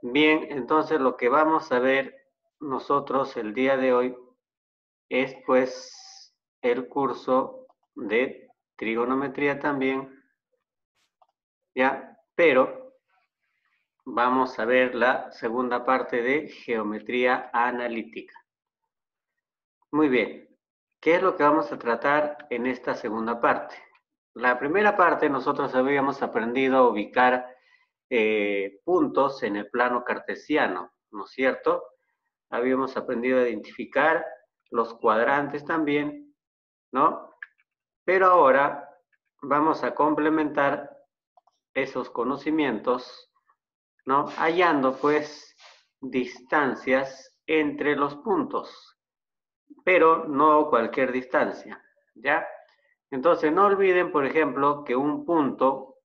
Bien, entonces lo que vamos a ver nosotros el día de hoy es pues el curso de trigonometría también, ¿ya? Pero vamos a ver la segunda parte de geometría analítica. Muy bien, ¿qué es lo que vamos a tratar en esta segunda parte? La primera parte nosotros habíamos aprendido a ubicar puntos en el plano cartesiano, ¿no es cierto? Habíamos aprendido a identificar los cuadrantes también, ¿no? Pero ahora vamos a complementar esos conocimientos, ¿no? Hallando pues distancias entre los puntos, pero no cualquier distancia, ¿ya? Entonces no olviden, por ejemplo, que un punto,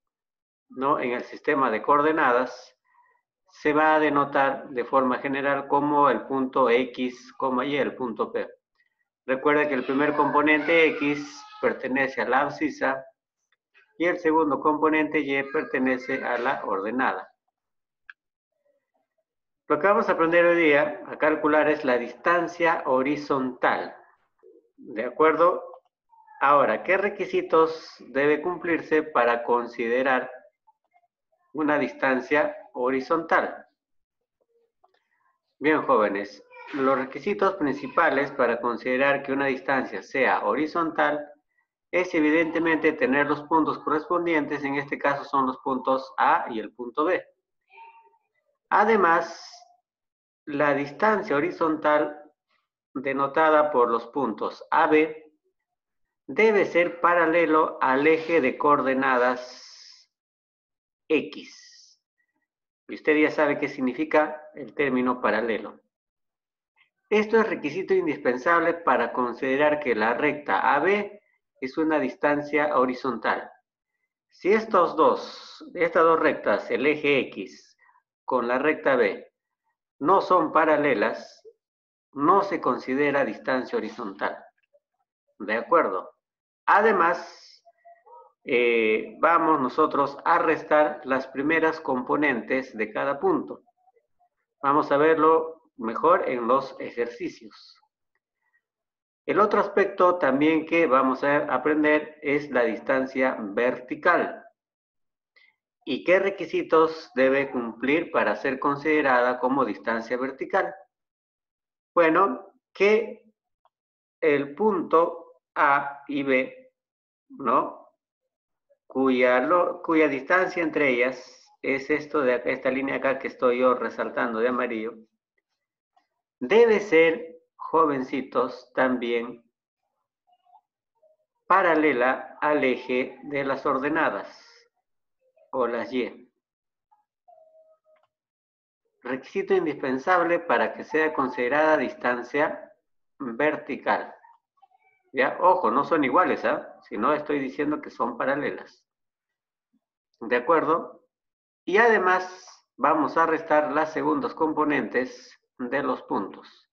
¿no? En el sistema de coordenadas se va a denotar de forma general como el punto X, y el punto P. Recuerda que el primer componente X pertenece a la abscisa y el segundo componente Y pertenece a la ordenada. Lo que vamos a aprender hoy día a calcular es la distancia horizontal. ¿De acuerdo? Ahora, ¿qué requisitos debe cumplirse para considerar una distancia horizontal? Bien, jóvenes, los requisitos principales para considerar que una distancia sea horizontal es evidentemente tener los puntos correspondientes, en este caso son los puntos A y el punto B. Además, la distancia horizontal denotada por los puntos AB debe ser paralelo al eje de coordenadas X. Y usted ya sabe qué significa el término paralelo. Esto es requisito indispensable para considerar que la recta AB es una distancia horizontal. Si estas dos rectas, el eje X con la recta B, no son paralelas, no se considera distancia horizontal. ¿De acuerdo? Además, vamos nosotros a restar las primeras componentes de cada punto. Vamos a verlo mejor en los ejercicios. El otro aspecto también que vamos a aprender es la distancia vertical. ¿Y qué requisitos debe cumplir para ser considerada como distancia vertical? Bueno, que el punto A y B, ¿no? Cuya distancia entre ellas es esta línea acá que estoy yo resaltando de amarillo, debe ser, jovencitos, también paralela al eje de las ordenadas o las Y. Requisito indispensable para que sea considerada distancia vertical. ¿Ya? Ojo, no son iguales, ¿ah? Si no, estoy diciendo que son paralelas. ¿De acuerdo? Y además vamos a restar las segundas componentes de los puntos.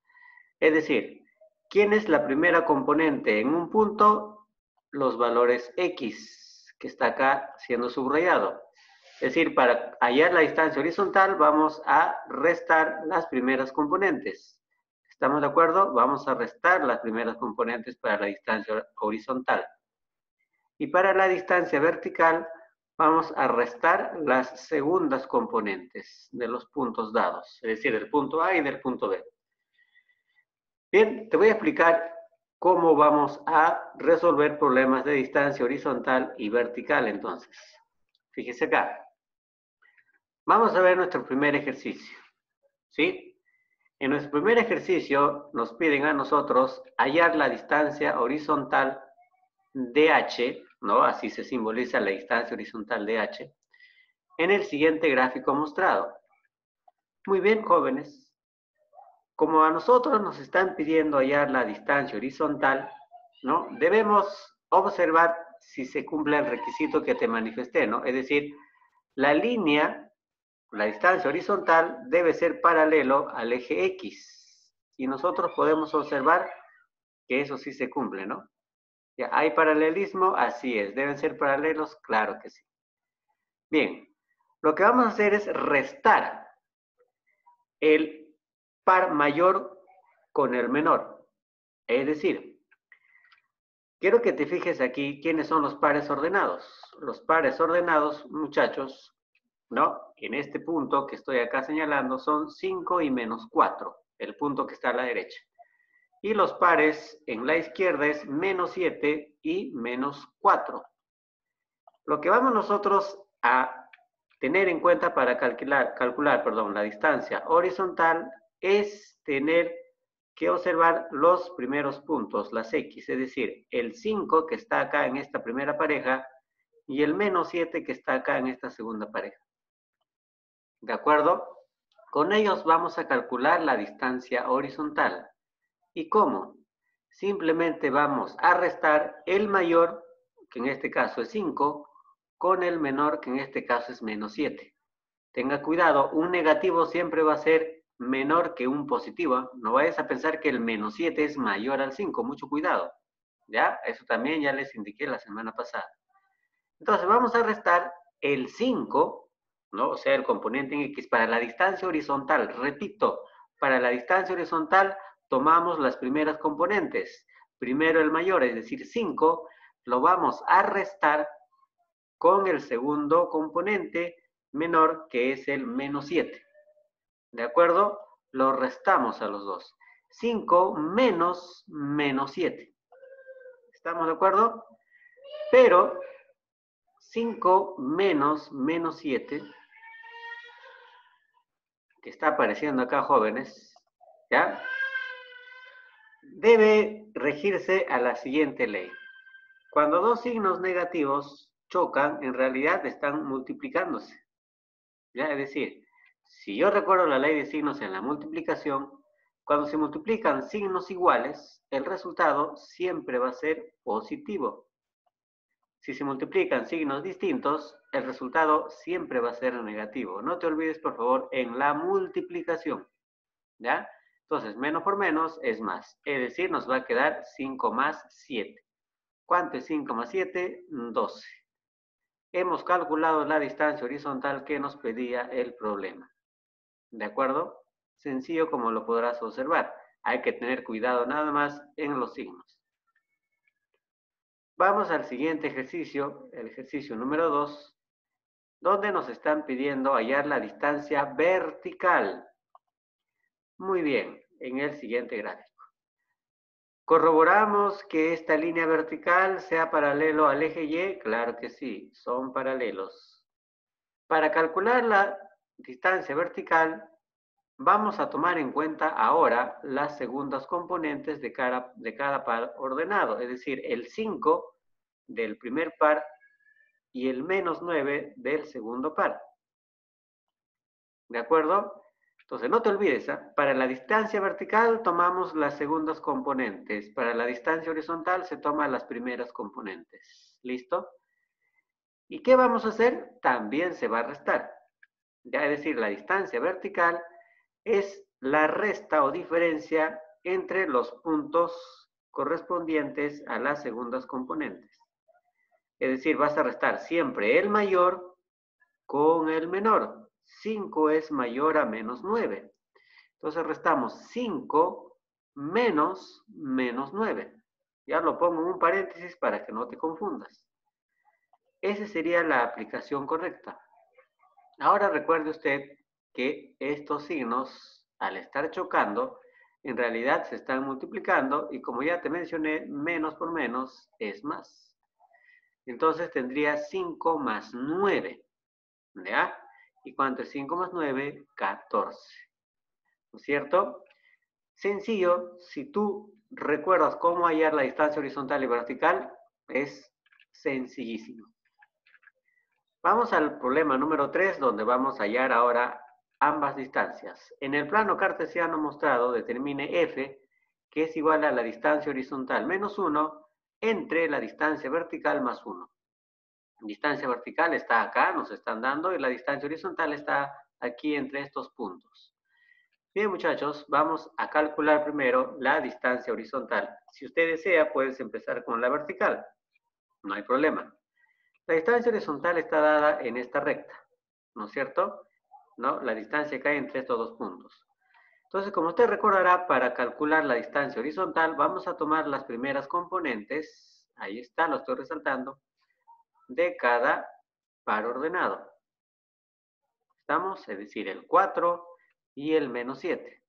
Es decir, ¿quién es la primera componente en un punto? Los valores X, que está acá siendo subrayado. Es decir, para hallar la distancia horizontal vamos a restar las primeras componentes. ¿Estamos de acuerdo? Vamos a restar las primeras componentes para la distancia horizontal. Y para la distancia vertical vamos a restar las segundas componentes de los puntos dados, es decir, del punto A y del punto B. Bien, te voy a explicar cómo vamos a resolver problemas de distancia horizontal y vertical entonces. Fíjese acá. Vamos a ver nuestro primer ejercicio, ¿sí? En nuestro primer ejercicio nos piden a nosotros hallar la distancia horizontal DH, ¿no? Así se simboliza la distancia horizontal DH, en el siguiente gráfico mostrado. Muy bien, jóvenes. Como a nosotros nos están pidiendo hallar la distancia horizontal, ¿no? Debemos observar si se cumple el requisito que te manifesté, ¿no? Es decir, la línea, la distancia horizontal debe ser paralelo al eje X. Y nosotros podemos observar que eso sí se cumple, ¿no? ¿Ya hay paralelismo? Así es. ¿Deben ser paralelos? Claro que sí. Bien, lo que vamos a hacer es restar. el par mayor con el menor. Es decir, quiero que te fijes aquí quiénes son los pares ordenados. Los pares ordenados, muchachos, ¿no? En este punto que estoy acá señalando son 5 y menos 4, el punto que está a la derecha. Y los pares en la izquierda es menos 7 y menos 4. Lo que vamos nosotros a tener en cuenta para calcular la distancia horizontal es tener que observar los primeros puntos, las X, es decir, el 5 que está acá en esta primera pareja y el menos 7 que está acá en esta segunda pareja. ¿De acuerdo? Con ellos vamos a calcular la distancia horizontal. ¿Y cómo? Simplemente vamos a restar el mayor, que en este caso es 5, con el menor, que en este caso es menos 7. Tenga cuidado, un negativo siempre va a ser menor que un positivo. No vayas a pensar que el menos 7 es mayor al 5, mucho cuidado. ¿Ya? Eso también ya les indiqué la semana pasada. Entonces vamos a restar el 5, ¿no? O sea, el componente en X para la distancia horizontal. Repito, para la distancia horizontal tomamos las primeras componentes. Primero el mayor, es decir, 5, lo vamos a restar con el segundo componente menor, que es el menos 7. ¿De acuerdo? Lo restamos a los dos. 5 menos menos 7. ¿Estamos de acuerdo? Pero 5 menos menos 7, que está apareciendo acá, jóvenes, ¿ya? Debe regirse a la siguiente ley. Cuando dos signos negativos chocan, en realidad están multiplicándose. ¿Ya? Es decir, si yo recuerdo la ley de signos en la multiplicación, cuando se multiplican signos iguales, el resultado siempre va a ser positivo. Si se multiplican signos distintos, el resultado siempre va a ser negativo. No te olvides, por favor, en la multiplicación. ¿Ya? Entonces, menos por menos es más. Es decir, nos va a quedar 5 más 7. ¿Cuánto es 5 más 7? 12. Hemos calculado la distancia horizontal que nos pedía el problema. ¿De acuerdo? Sencillo como lo podrás observar. Hay que tener cuidado nada más en los signos. Vamos al siguiente ejercicio, el ejercicio número 2, donde nos están pidiendo hallar la distancia vertical. Muy bien, en el siguiente gráfico. ¿Corroboramos que esta línea vertical sea paralelo al eje Y? Claro que sí, son paralelos. Para calcular la distancia vertical, vamos a tomar en cuenta ahora las segundas componentes de cada par ordenado, es decir, el 5 del primer par y el menos 9 del segundo par. ¿De acuerdo? Entonces, no te olvides, ¿eh? Para la distancia vertical tomamos las segundas componentes. Para la distancia horizontal se toman las primeras componentes. ¿Listo? ¿Y qué vamos a hacer? También se va a restar. Ya, es decir, la distancia vertical es la resta o diferencia entre los puntos correspondientes a las segundas componentes. Es decir, vas a restar siempre el mayor con el menor. 5 es mayor a menos 9. Entonces restamos 5 menos menos 9. Ya lo pongo en un paréntesis para que no te confundas. Esa sería la aplicación correcta. Ahora recuerde usted que estos signos, al estar chocando, en realidad se están multiplicando y como ya te mencioné, menos por menos es más. Entonces tendría 5 más 9. ¿Ya? ¿Y cuánto es 5 más 9? 14. ¿No es cierto? Sencillo, si tú recuerdas cómo hallar la distancia horizontal y vertical, es sencillísimo. Vamos al problema número 3, donde vamos a hallar ahora ambas distancias. En el plano cartesiano mostrado, determine f, que es igual a la distancia horizontal menos 1, entre la distancia vertical más 1. Distancia vertical está acá, nos están dando, y la distancia horizontal está aquí entre estos puntos. Bien, muchachos, vamos a calcular primero la distancia horizontal. Si usted desea, puedes empezar con la vertical. No hay problema. La distancia horizontal está dada en esta recta, ¿no es cierto? ¿No? La distancia cae entre estos dos puntos. Entonces, como usted recordará, para calcular la distancia horizontal, vamos a tomar las primeras componentes, ahí está, lo estoy resaltando, de cada par ordenado. ¿Estamos? Es decir, el 4 y el menos 7.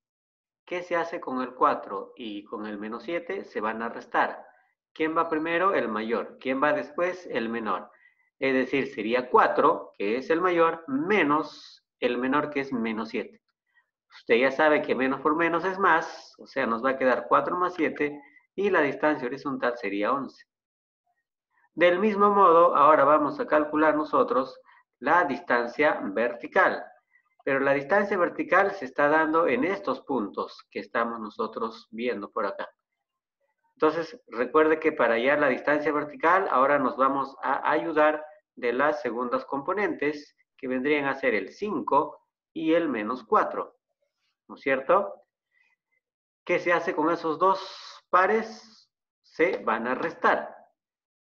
¿Qué se hace con el 4 y con el menos 7? Se van a restar. ¿Quién va primero? El mayor. ¿Quién va después? El menor. Es decir, sería 4, que es el mayor, menos el menor, que es menos 7. Usted ya sabe que menos por menos es más, o sea, nos va a quedar 4 más 7 y la distancia horizontal sería 11. Del mismo modo, ahora vamos a calcular nosotros la distancia vertical. Pero la distancia vertical se está dando en estos puntos que estamos nosotros viendo por acá. Entonces, recuerde que para hallar la distancia vertical, ahora nos vamos a ayudar de las segundas componentes, que vendrían a ser el 5 y el menos 4. ¿No es cierto? ¿Qué se hace con esos dos pares? Se van a restar.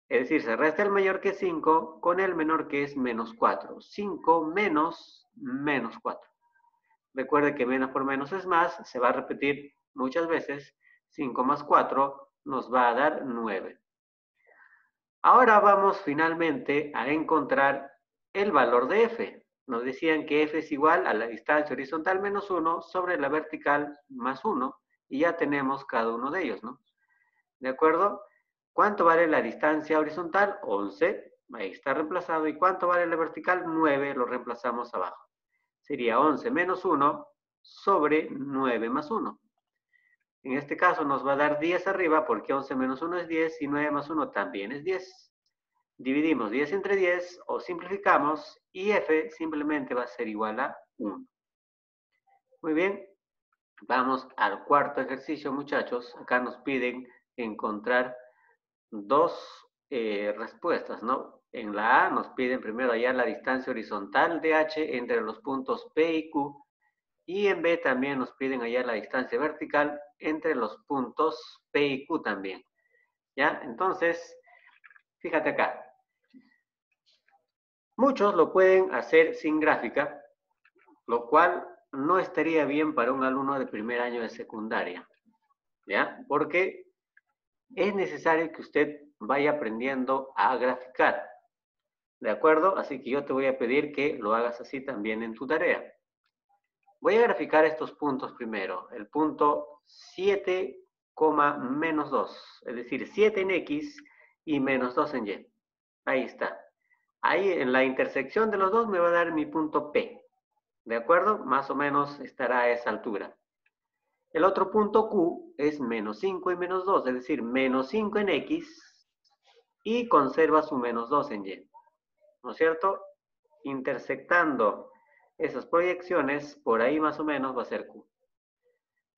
Es decir, se resta el mayor que es 5 con el menor que es menos 4. 5 menos menos 4. Recuerde que menos por menos es más, se va a repetir muchas veces. 5 más 4 nos va a dar 9. Ahora vamos finalmente a encontrar el valor de f. Nos decían que f es igual a la distancia horizontal menos 1 sobre la vertical más 1. Y ya tenemos cada uno de ellos, ¿no? ¿De acuerdo? ¿Cuánto vale la distancia horizontal? 11. Ahí está reemplazado. ¿Y cuánto vale la vertical? 9. Lo reemplazamos abajo. Sería 11 menos 1 sobre 9 más 1. En este caso nos va a dar 10 arriba porque 11 menos 1 es 10 y 9 más 1 también es 10. Dividimos 10 entre 10 o simplificamos y f simplemente va a ser igual a 1. Muy bien, vamos al cuarto ejercicio, muchachos. Acá nos piden encontrar dos respuestas, ¿no? En la A nos piden primero hallar la distancia horizontal de h entre los puntos P y Q. Y en B también nos piden hallar la distancia vertical entre los puntos P y Q también. ¿Ya? Entonces, fíjate acá. Muchos lo pueden hacer sin gráfica, lo cual no estaría bien para un alumno de primer año de secundaria. ¿Ya? Porque es necesario que usted vaya aprendiendo a graficar. ¿De acuerdo? Así que yo te voy a pedir que lo hagas así también en tu tarea. Voy a graficar estos puntos primero. El punto 7, menos 2. Es decir, 7 en X y menos 2 en Y. Ahí está. Ahí en la intersección de los dos me va a dar mi punto P. ¿De acuerdo? Más o menos estará a esa altura. El otro punto Q es menos 5 y menos 2. Es decir, menos 5 en X y conserva su menos 2 en Y. ¿No es cierto? Intersectando esas proyecciones, por ahí más o menos va a ser Q.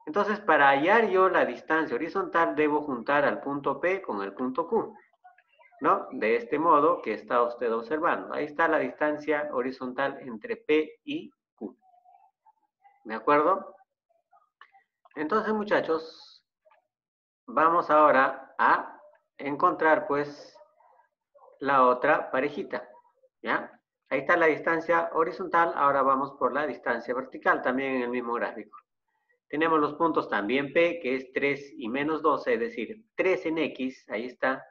Entonces, para hallar yo la distancia horizontal, debo juntar al punto P con el punto Q, ¿no? De este modo que está usted observando. Ahí está la distancia horizontal entre P y Q. ¿De acuerdo? Entonces, muchachos, vamos ahora a encontrar, pues, la otra parejita, ¿ya? Ahí está la distancia horizontal, ahora vamos por la distancia vertical, también en el mismo gráfico. Tenemos los puntos también P, que es 3 y menos 12, es decir, 3 en X, ahí está,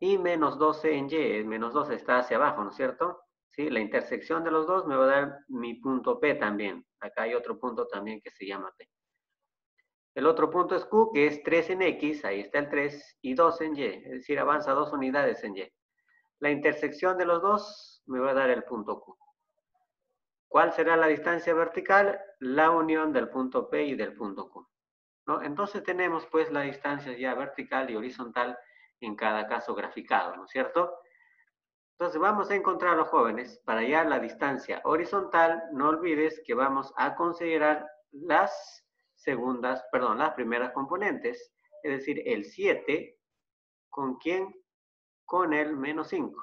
y menos 12 en Y, menos 12 está hacia abajo, ¿no es cierto? ¿Sí? La intersección de los dos me va a dar mi punto P también. Acá hay otro punto también que se llama P. El otro punto es Q, que es 3 en X, ahí está el 3, y 2 en Y, es decir, avanza 2 unidades en Y. La intersección de los dos me va a dar el punto Q. ¿Cuál será la distancia vertical? La unión del punto P y del punto Q, ¿no? Entonces tenemos pues la distancia ya vertical y horizontal en cada caso graficado, ¿no es cierto? Entonces vamos a encontrar, los jóvenes, para hallar la distancia horizontal, no olvides que vamos a considerar las primeras componentes, es decir, el 7, ¿con quién? Con el menos 5.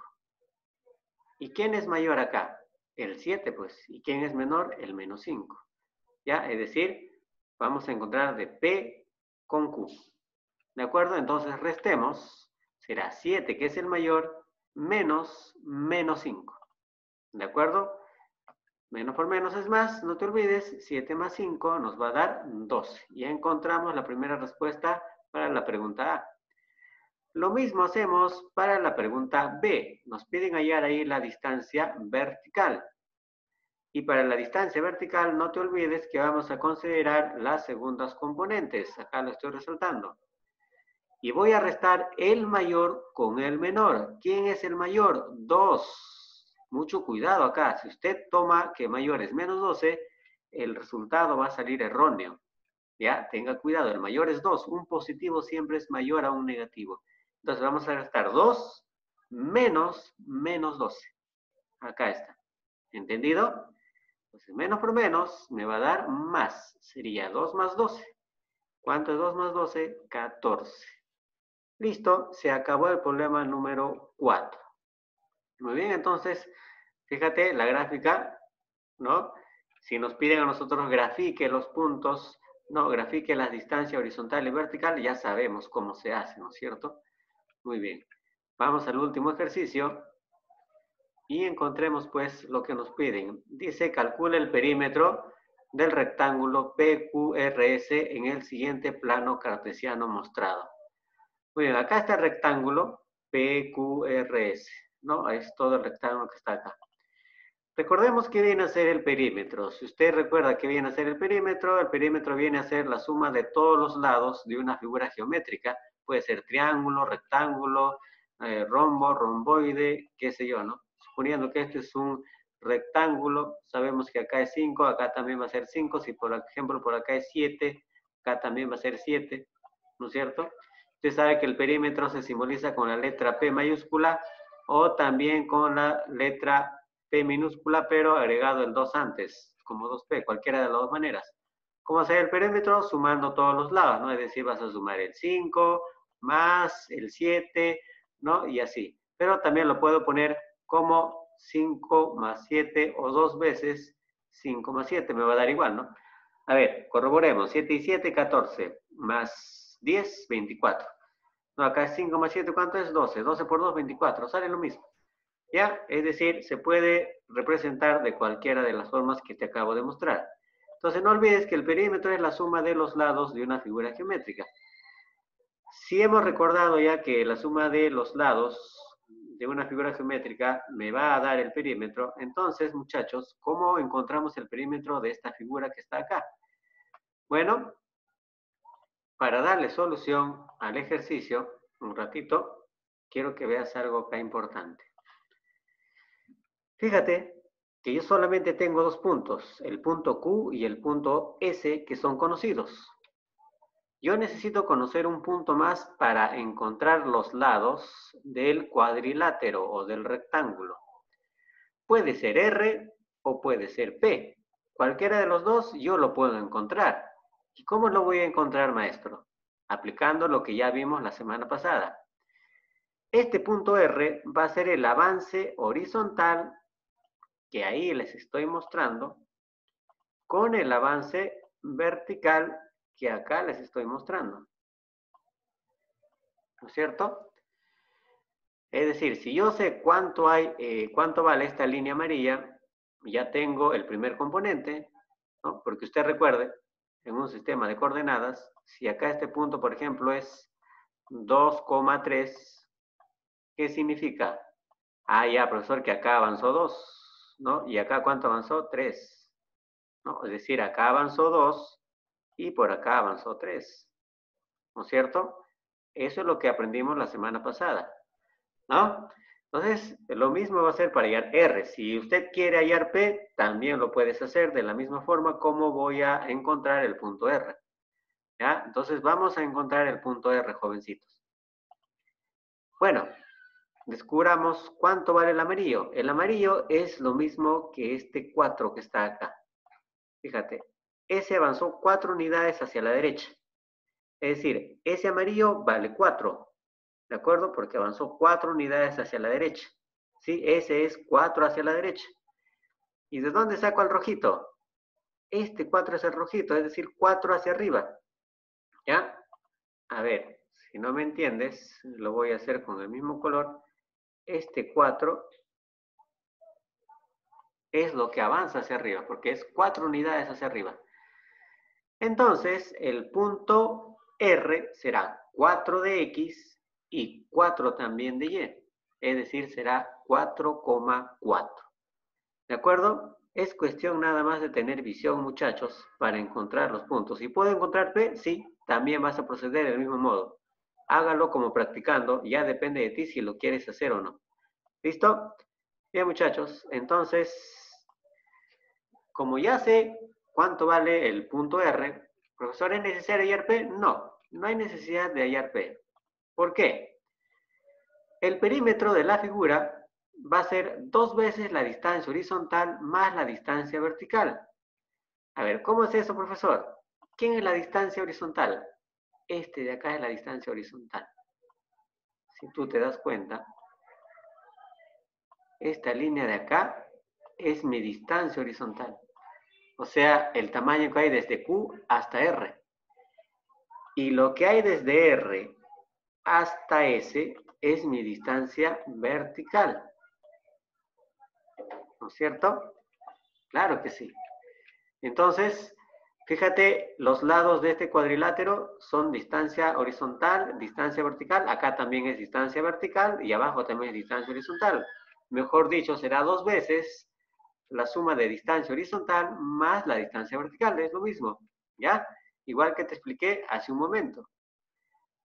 ¿Y quién es mayor acá? El 7, pues. ¿Y quién es menor? El menos 5. ¿Ya? Es decir, vamos a encontrar de P con Q. ¿De acuerdo? Entonces restemos. Será 7, que es el mayor, menos 5. ¿De acuerdo? Menos por menos es más, no te olvides, 7 más 5 nos va a dar 12. Ya encontramos la primera respuesta para la pregunta A. Lo mismo hacemos para la pregunta B. Nos piden hallar ahí la distancia vertical. Y para la distancia vertical, no te olvides que vamos a considerar las segundas componentes. Acá lo estoy resaltando. Y voy a restar el mayor con el menor. ¿Quién es el mayor? 2. Mucho cuidado acá. Si usted toma que mayor es menos 12, el resultado va a salir erróneo. Ya, tenga cuidado. El mayor es 2. Un positivo siempre es mayor a un negativo. Entonces vamos a restar 2 menos 12. Acá está. ¿Entendido? Entonces, menos por menos me va a dar más. Sería 2 más 12. ¿Cuánto es 2 más 12? 14. Listo, se acabó el problema número 4. Muy bien, entonces, fíjate la gráfica, ¿no? Si nos piden a nosotros grafique los puntos, no, grafique las distancias horizontal y vertical, ya sabemos cómo se hace, ¿no es cierto? Muy bien. Vamos al último ejercicio y encontremos pues lo que nos piden. Dice, calcula el perímetro del rectángulo PQRS en el siguiente plano cartesiano mostrado. Muy bien, acá está el rectángulo PQRS, ¿no? Es todo el rectángulo que está acá. Recordemos que viene a ser el perímetro. Si usted recuerda que viene a ser el perímetro viene a ser la suma de todos los lados de una figura geométrica. Puede ser triángulo, rectángulo, rombo, romboide, qué sé yo, ¿no? Suponiendo que este es un rectángulo, sabemos que acá es 5, acá también va a ser 5. Si por ejemplo por acá es 7, acá también va a ser 7, ¿no es cierto? Usted sabe que el perímetro se simboliza con la letra P mayúscula o también con la letra P minúscula, pero agregado el 2 antes, como 2P, cualquiera de las dos maneras. ¿Cómo hacer el perímetro? Sumando todos los lados, ¿no? Es decir, vas a sumar el 5 más el 7, ¿no? Y así. Pero también lo puedo poner como 5 más 7 o 2 veces 5 más 7, me va a dar igual, ¿no? A ver, corroboremos. 7 y 7, 14, más 10, 24. No, acá es 5 más 7, ¿cuánto es? 12. 12 por 2, 24. Sale lo mismo. ¿Ya? Es decir, se puede representar de cualquiera de las formas que te acabo de mostrar. Entonces, no olvides que el perímetro es la suma de los lados de una figura geométrica. Si hemos recordado ya que la suma de los lados de una figura geométrica me va a dar el perímetro, entonces, muchachos, ¿cómo encontramos el perímetro de esta figura que está acá? Bueno, para darle solución al ejercicio, un ratito, quiero que veas algo acá importante. Fíjate que yo solamente tengo dos puntos, el punto Q y el punto S, que son conocidos. Yo necesito conocer un punto más para encontrar los lados del cuadrilátero o del rectángulo. Puede ser R o puede ser P. Cualquiera de los dos yo lo puedo encontrar. ¿Y cómo lo voy a encontrar, maestro? Aplicando lo que ya vimos la semana pasada. Este punto R va a ser el avance horizontal que ahí les estoy mostrando con el avance vertical que acá les estoy mostrando. ¿No es cierto? Es decir, si yo sé cuánto vale esta línea amarilla, ya tengo el primer componente, ¿no? Porque usted recuerde, en un sistema de coordenadas, si acá este punto, por ejemplo, es 2,3, ¿qué significa? Ah, ya, profesor, que acá avanzó 2, ¿no? ¿Y acá cuánto avanzó? 3, ¿no? Es decir, acá avanzó 2 y por acá avanzó 3, ¿no es cierto? Eso es lo que aprendimos la semana pasada, ¿no? Entonces, lo mismo va a ser para hallar R. Si usted quiere hallar P, también lo puedes hacer de la misma forma como voy a encontrar el punto R. ¿Ya? Entonces, vamos a encontrar el punto R, jovencitos. Bueno, descubramos cuánto vale el amarillo. El amarillo es lo mismo que este 4 que está acá. Fíjate, ese avanzó 4 unidades hacia la derecha. Es decir, ese amarillo vale 4, ¿de acuerdo? Porque avanzó 4 unidades hacia la derecha. ¿Sí? Ese es 4 hacia la derecha. ¿Y de dónde saco el rojito? Este 4 es el rojito, es decir, 4 hacia arriba. ¿Ya? A ver, si no me entiendes, lo voy a hacer con el mismo color. Este 4 es lo que avanza hacia arriba, porque es 4 unidades hacia arriba. Entonces, el punto R será 4 de X y 4 también de Y. Es decir, será 4,4. ¿De acuerdo? Es cuestión nada más de tener visión, muchachos, para encontrar los puntos. Si puedo encontrar P, sí, también vas a proceder del mismo modo. Hágalo como practicando, ya depende de ti si lo quieres hacer o no. ¿Listo? Bien, muchachos, entonces, como ya sé cuánto vale el punto R, profesor, ¿es necesario hallar P? No, no hay necesidad de hallar P. ¿Por qué? El perímetro de la figura va a ser 2 veces la distancia horizontal más la distancia vertical. A ver, ¿cómo es eso, profesor? ¿Quién es la distancia horizontal? Este de acá es la distancia horizontal. Si tú te das cuenta, esta línea de acá es mi distancia horizontal. O sea, el tamaño que hay desde Q hasta R. Y lo que hay desde R hasta S es mi distancia vertical. ¿No es cierto? Claro que sí. Entonces, fíjate, los lados de este cuadrilátero son distancia horizontal, distancia vertical. Acá también es distancia vertical y abajo también es distancia horizontal. Mejor dicho, será 2 veces la suma de distancia horizontal más la distancia vertical. Es lo mismo, ¿ya? Igual que te expliqué hace un momento.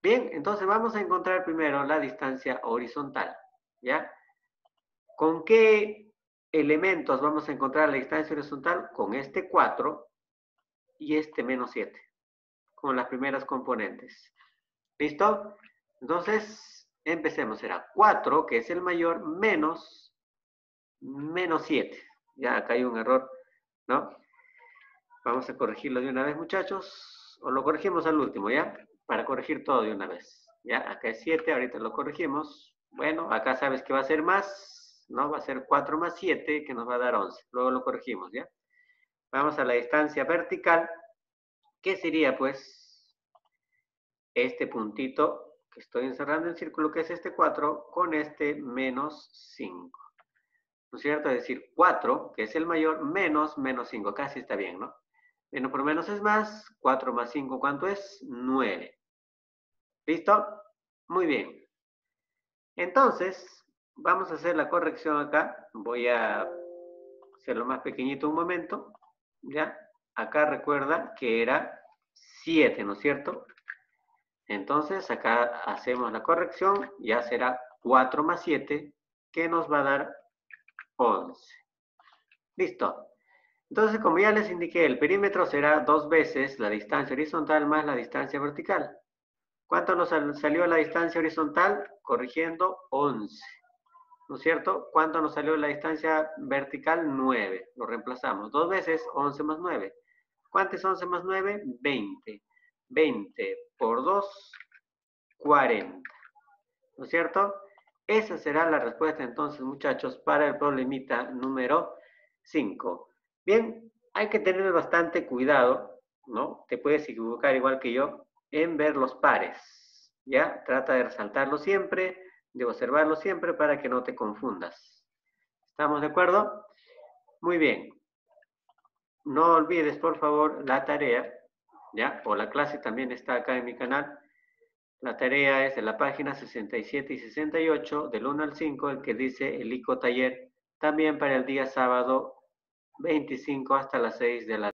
Bien, entonces vamos a encontrar primero la distancia horizontal, ¿ya? ¿Con qué elementos vamos a encontrar la distancia horizontal? Con este 4 y este menos 7, como las primeras componentes. ¿Listo? Entonces, empecemos. Será 4, que es el mayor, menos 7. Ya acá hay un error, ¿no? Vamos a corregirlo de una vez, muchachos. O lo corregimos al último, ¿ya? Para corregir todo de una vez. ¿Ya? Acá es 7, ahorita lo corregimos. Bueno, acá sabes que va a ser más, ¿no? Va a ser 4 más 7, que nos va a dar 11. Luego lo corregimos, ¿ya? Vamos a la distancia vertical. ¿Qué sería, pues, este puntito que estoy encerrando en círculo, que es este 4, con este menos 5? ¿No es cierto? Es decir, 4, que es el mayor, menos 5. Casi está bien, ¿no? Menos por menos es más. 4 más 5, ¿cuánto es? 9. ¿Listo? Muy bien. Entonces, vamos a hacer la corrección acá. Voy a hacerlo más pequeñito un momento. ¿Ya? Acá recuerda que era 7, ¿no es cierto? Entonces, acá hacemos la corrección. Ya será 4 más 7, que nos va a dar 11. Listo. Entonces, como ya les indiqué, el perímetro será 2 veces la distancia horizontal más la distancia vertical. ¿Cuánto nos salió la distancia horizontal? Corrigiendo, 11. ¿No es cierto? ¿Cuánto nos salió la distancia vertical? 9. Lo reemplazamos. 2 veces 11 más 9. ¿Cuánto es 11 más 9? 20. 20 por 2, 40. ¿No es cierto? Esa será la respuesta entonces, muchachos, para el problemita número 5. Bien, hay que tener bastante cuidado, ¿no? Te puedes equivocar igual que yo en ver los pares, ¿ya? Trata de resaltarlo siempre, de observarlo siempre para que no te confundas. ¿Estamos de acuerdo? Muy bien. No olvides, por favor, la tarea, ¿ya? O la clase también está acá en mi canal. La tarea es de la página 67 y 68, del 1 al 5, el que dice el ICO taller, también para el día sábado 25 hasta las 6 de la tarde.